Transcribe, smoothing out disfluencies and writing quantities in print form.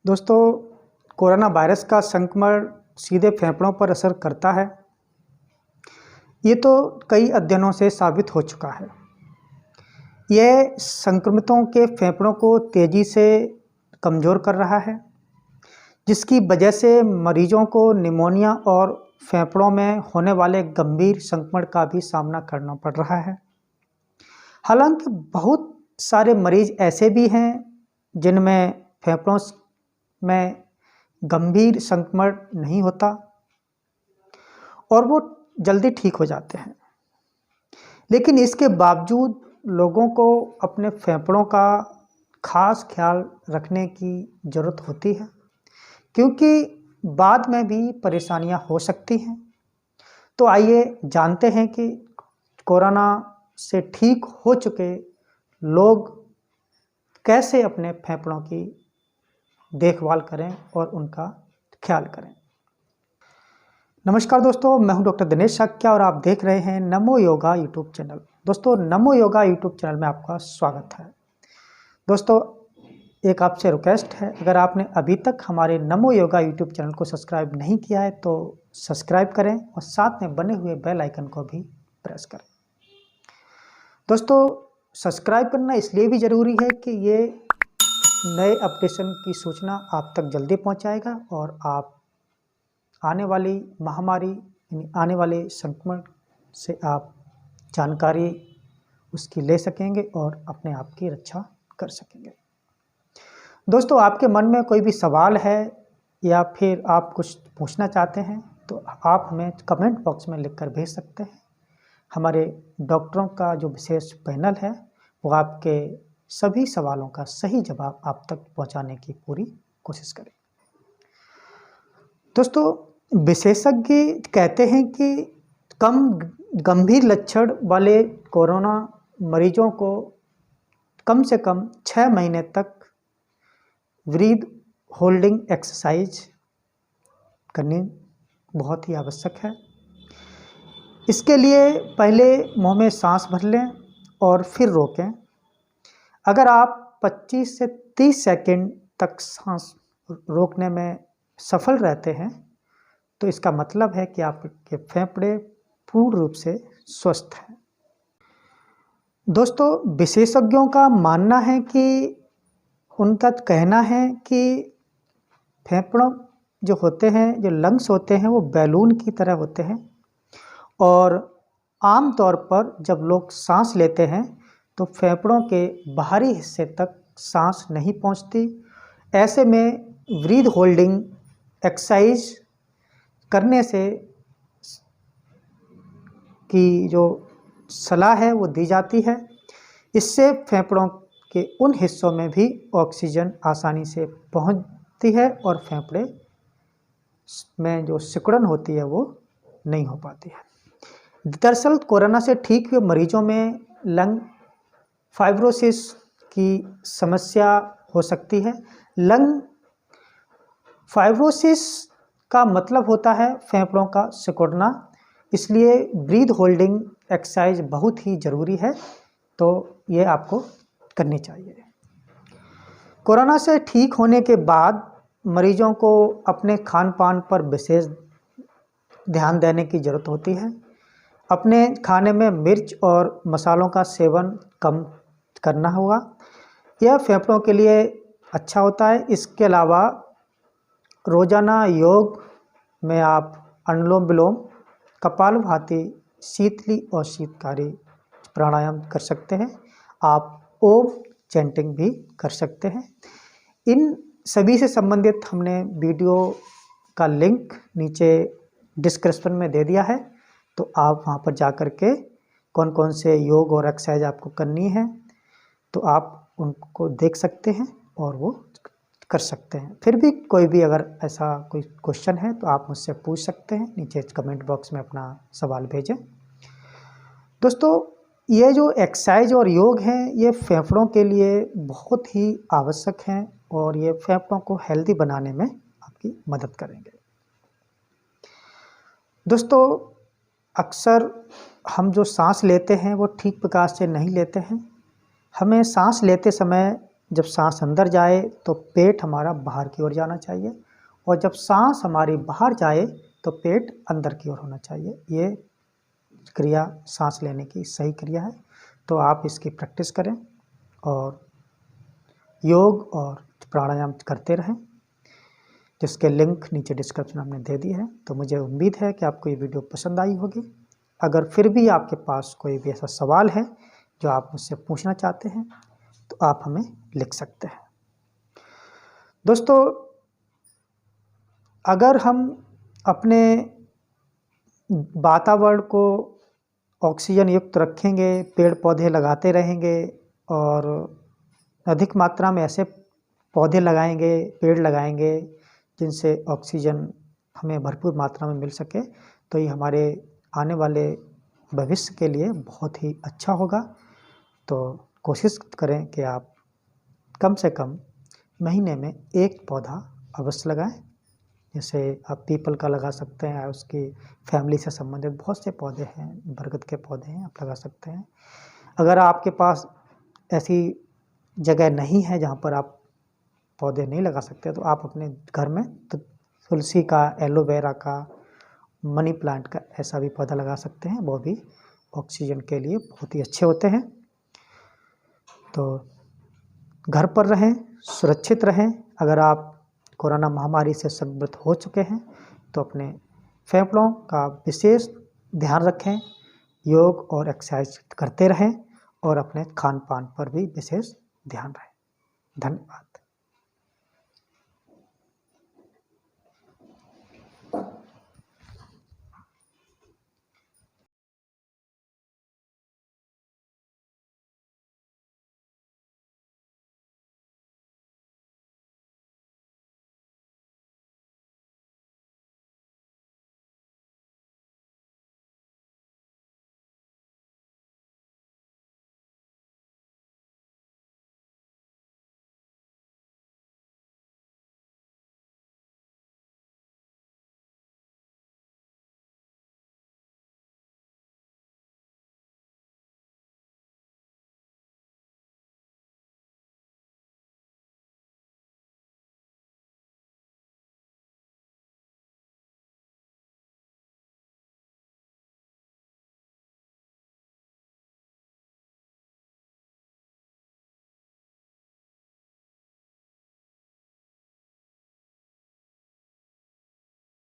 दोस्तों, corona virus का संक्रमण सीधे फेफड़ों पर असर करता है। ये तो कई अध्ययनों से साबित हो चुका है। यह संक्रमितों के फेफड़ों को तेज़ी से कमज़ोर कर रहा है, जिसकी वजह से मरीजों को निमोनिया और फेफड़ों में होने वाले गंभीर संक्रमण का भी सामना करना पड़ रहा है। हालांकि बहुत सारे मरीज ऐसे भी हैं जिनमें फेफड़ों में गंभीर संक्रमण नहीं होता और वो जल्दी ठीक हो जाते हैं। लेकिन इसके बावजूद लोगों को अपने फेफड़ों का खास ख्याल रखने की ज़रूरत होती है, क्योंकि बाद में भी परेशानियां हो सकती हैं। तो आइए जानते हैं कि कोरोना से ठीक हो चुके लोग कैसे अपने फेफड़ों की देखभाल करें और उनका ख्याल करें। नमस्कार दोस्तों, मैं हूं डॉक्टर दिनेश शाक्या और आप देख रहे हैं नमो योगा यूट्यूब चैनल। दोस्तों, नमो योगा यूट्यूब चैनल में आपका स्वागत है। दोस्तों, एक आपसे रिक्वेस्ट है, अगर आपने अभी तक हमारे नमो योगा यूट्यूब चैनल को सब्सक्राइब नहीं किया है तो सब्सक्राइब करें और साथ में बने हुए बेल आइकन को भी प्रेस करें। दोस्तों, सब्सक्राइब करना इसलिए भी ज़रूरी है कि ये नए अपडेशन की सूचना आप तक जल्दी पहुंचाएगा और आप आने वाली महामारी यानी आने वाले संक्रमण से आप जानकारी उसकी ले सकेंगे और अपने आप की रक्षा कर सकेंगे। दोस्तों, आपके मन में कोई भी सवाल है या फिर आप कुछ पूछना चाहते हैं तो आप हमें कमेंट बॉक्स में लिखकर भेज सकते हैं। हमारे डॉक्टरों का जो विशेष पैनल है वो आपके सभी सवालों का सही जवाब आप तक पहुंचाने की पूरी कोशिश करें। दोस्तों, विशेषज्ञ कहते हैं कि कम गंभीर लक्षण वाले कोरोना मरीजों को कम से कम 6 महीने तक ब्रीथ होल्डिंग एक्सरसाइज करनी बहुत ही आवश्यक है। इसके लिए पहले मुंह में सांस भर लें और फिर रोकें। अगर आप 25 से 30 सेकंड तक सांस रोकने में सफल रहते हैं तो इसका मतलब है कि आपके फेफड़े पूर्ण रूप से स्वस्थ हैं। दोस्तों, विशेषज्ञों का मानना है कि उनका कहना है कि फेफड़ों जो होते हैं, जो लंग्स होते हैं, वो बैलून की तरह होते हैं और आम तौर पर जब लोग सांस लेते हैं तो फेफड़ों के बाहरी हिस्से तक सांस नहीं पहुंचती। ऐसे में ब्रीथ होल्डिंग एक्सरसाइज करने से की जो सलाह है वो दी जाती है। इससे फेफड़ों के उन हिस्सों में भी ऑक्सीजन आसानी से पहुंचती है और फेफड़े में जो सिकुड़न होती है वो नहीं हो पाती है। दरअसल कोरोना से ठीक हुए मरीजों में लंग फाइब्रोसिस की समस्या हो सकती है। लंग फाइब्रोसिस का मतलब होता है फेफड़ों का सिकुड़ना, इसलिए ब्रीथ होल्डिंग एक्सरसाइज बहुत ही ज़रूरी है, तो ये आपको करनी चाहिए। कोरोना से ठीक होने के बाद मरीजों को अपने खान पान पर विशेष ध्यान देने की ज़रूरत होती है। अपने खाने में मिर्च और मसालों का सेवन कम करना होगा, यह फेफड़ों के लिए अच्छा होता है। इसके अलावा रोज़ाना योग में आप अनुलोम विलोम, कपालभाति, शीतली और शीतकारी प्राणायाम कर सकते हैं। आप ओम चैंटिंग भी कर सकते हैं। इन सभी से संबंधित हमने वीडियो का लिंक नीचे डिस्क्रिप्शन में दे दिया है, तो आप वहाँ पर जा कर के कौन कौन से योग और एक्सरसाइज आपको करनी है तो आप उनको देख सकते हैं और वो कर सकते हैं। फिर भी कोई भी अगर ऐसा कोई क्वेश्चन है तो आप मुझसे पूछ सकते हैं, नीचे कमेंट बॉक्स में अपना सवाल भेजें। दोस्तों, ये जो एक्सरसाइज और योग हैं ये फेफड़ों के लिए बहुत ही आवश्यक हैं और ये फेफड़ों को हेल्दी बनाने में आपकी मदद करेंगे। दोस्तों, अक्सर हम जो सांस लेते हैं वो ठीक प्रकार से नहीं लेते हैं। हमें सांस लेते समय जब सांस अंदर जाए तो पेट हमारा बाहर की ओर जाना चाहिए, और जब सांस हमारी बाहर जाए तो पेट अंदर की ओर होना चाहिए। ये क्रिया सांस लेने की सही क्रिया है। तो आप इसकी प्रैक्टिस करें और योग और प्राणायाम करते रहें, जिसके लिंक नीचे डिस्क्रिप्शन में हमने दे दी है। तो मुझे उम्मीद है कि आपको ये वीडियो पसंद आई होगी। अगर फिर भी आपके पास कोई भी ऐसा सवाल है जो आप मुझसे पूछना चाहते हैं तो आप हमें लिख सकते हैं। दोस्तों, अगर हम अपने वातावरण को ऑक्सीजन युक्त रखेंगे, पेड़ पौधे लगाते रहेंगे और अधिक मात्रा में ऐसे पौधे लगाएंगे, पेड़ लगाएंगे जिनसे ऑक्सीजन हमें भरपूर मात्रा में मिल सके, तो ये हमारे आने वाले भविष्य के लिए बहुत ही अच्छा होगा। तो कोशिश करें कि आप कम से कम महीने में एक पौधा अवश्य लगाएं। जैसे आप पीपल का लगा सकते हैं, उसकी फैमिली से संबंधित बहुत से पौधे हैं, बरगद के पौधे हैं, आप लगा सकते हैं। अगर आपके पास ऐसी जगह नहीं है जहाँ पर आप पौधे नहीं लगा सकते, तो आप अपने घर में तुलसी का, एलोवेरा का, मनी प्लांट का ऐसा भी पौधा लगा सकते हैं। वो भी ऑक्सीजन के लिए बहुत ही अच्छे होते हैं। तो घर पर रहें, सुरक्षित रहें। अगर आप कोरोना महामारी से संक्रमित हो चुके हैं तो अपने फेफड़ों का विशेष ध्यान रखें, योग और एक्सरसाइज करते रहें और अपने खान पान पर भी विशेष ध्यान रखें। धन्यवाद।